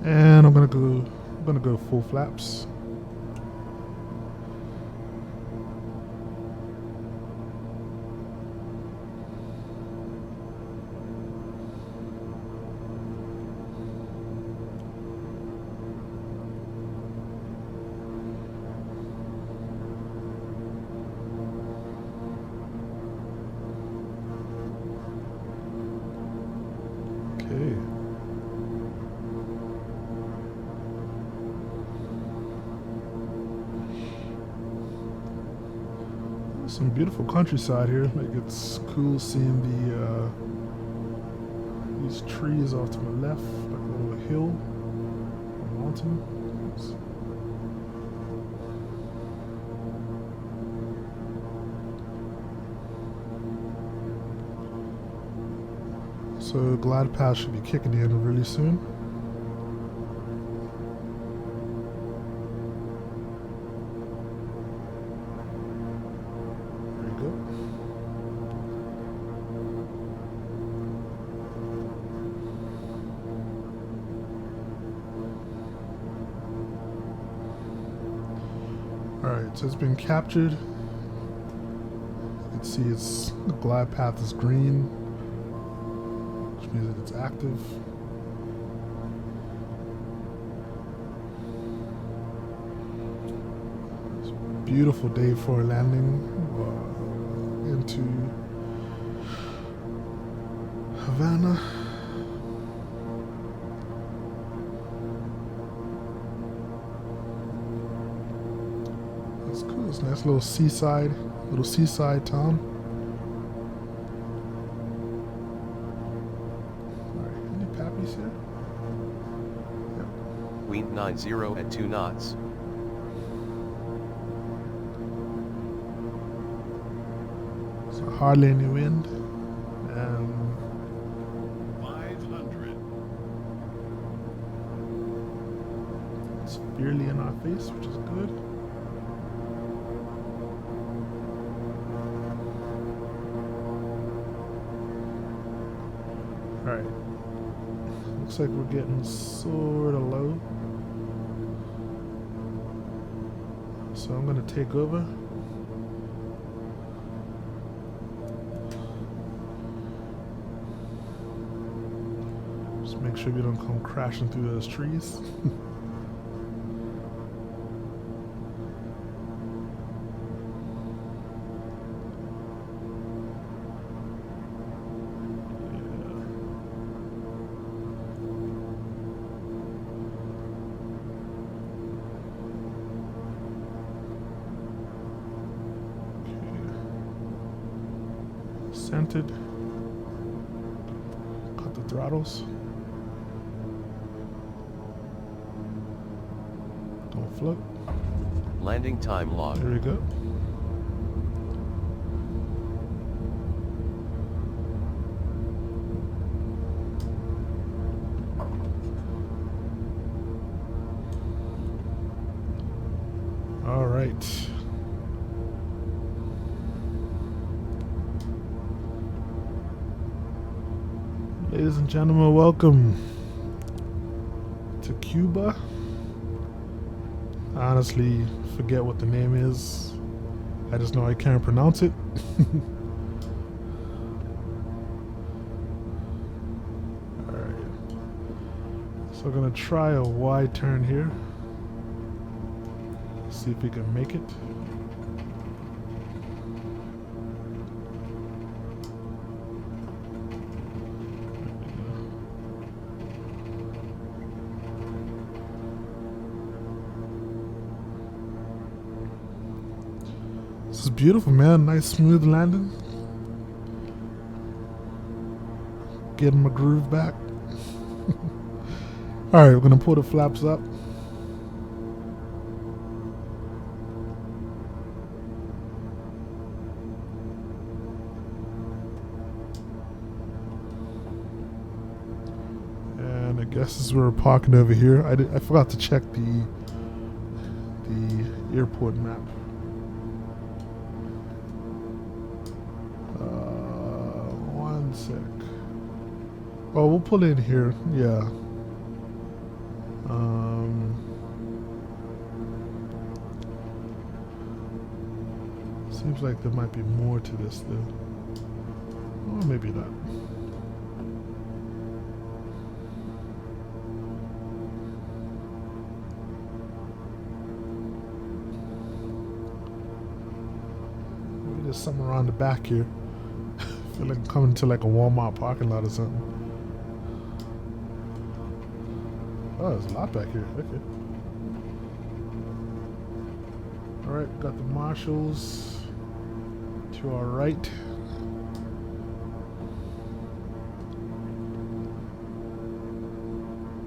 And I'm gonna go full flaps. Some beautiful countryside here. Like, it's cool seeing these trees off to my left, like a little hill, a mountain. So glide path should be kicking in really soon. There you go. Alright, so it's been captured. You can see the glide path is green, which means that it's active. It's a beautiful day for a landing into Havana. That's cool. It's a nice little seaside town. Wind 90 at 2 knots. So hardly any wind. And 500. it's severely in our face, which is good. Alright. Looks like we're getting sort of low. So I'm going to take over. Just make sure we don't come crashing through those trees. Centered. Cut the throttles. Don't float. Landing time log. There we go. All right. Ladies and gentlemen, welcome to Cuba. I honestly forget what the name is. I just know I can't pronounce it. Alright. So we're gonna try a wide turn here. See if we can make it. This is beautiful, man. Nice smooth landing. Getting my groove back. Alright, we're gonna pull the flaps up. And I guess as we're parking over here, I forgot to check the airport map. One sec. Oh, we'll pull in here. Yeah. Seems like there might be more to this though. Or maybe not. Maybe there's something around the back here. I feel like I'm coming to like a Walmart parking lot or something. Oh, there's a lot back here. Okay. Alright, got the marshals. to our right.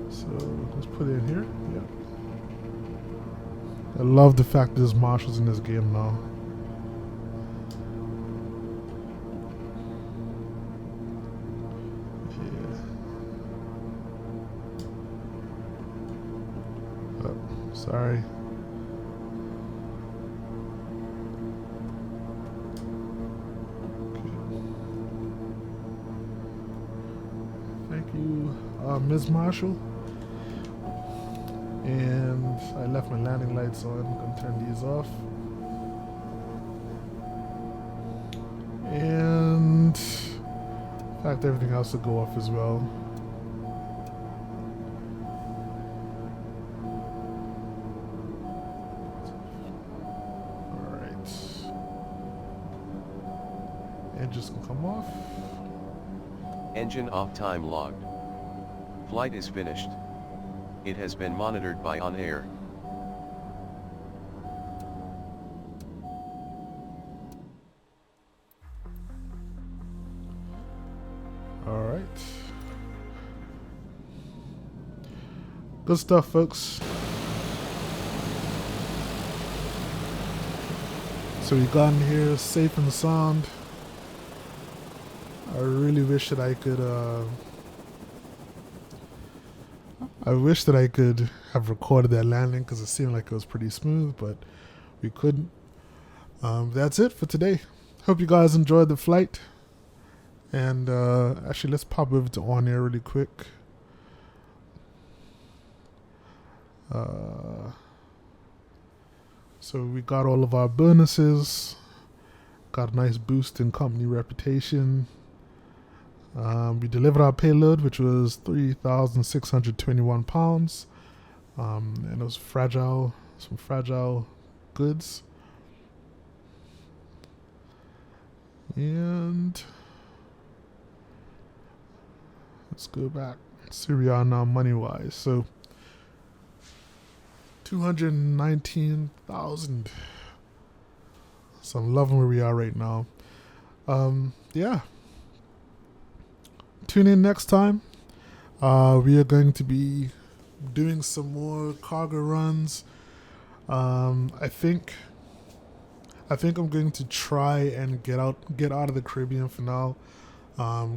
So let's put it in here. Yeah. I love the fact there's marshals in this game now. Yeah. Oh, sorry. Thank you, Ms. Marshall. And I left my landing lights on. I'm gonna turn these off. And in fact, everything else will go off as well. Alright. Engines can come off. Engine off, time logged. Flight is finished. It has been monitored by OnAir. Alright. Good stuff, folks. So we got in here safe and sound. I really wish that I could have recorded that landing because it seemed like it was pretty smooth, but we couldn't. That's it for today. Hope you guys enjoyed the flight. And actually, let's pop over to OnAir really quick. So we got all of our bonuses. Got a nice boost in company reputation. We delivered our payload, which was 3,621 pounds. And it was fragile, some fragile goods. And let's go back. See where we are now money-wise. So 219,000. So I'm loving where we are right now. Yeah. Tune in next time. We are going to be doing some more cargo runs. I think I'm going to try and get out of the Caribbean for now.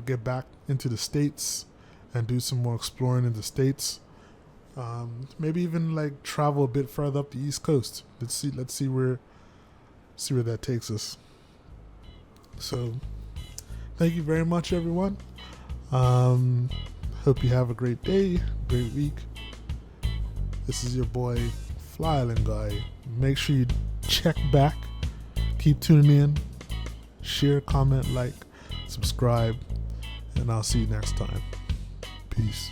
Get back into the States and do some more exploring in the States. Maybe even like travel a bit further up the East Coast. Let's see where that takes us. So thank you very much, everyone. Hope you have a great day, great week. This is your boy FlyIslandGuy. Make sure you check back, keep tuning in, share, comment, like, subscribe, and I'll see you next time. Peace.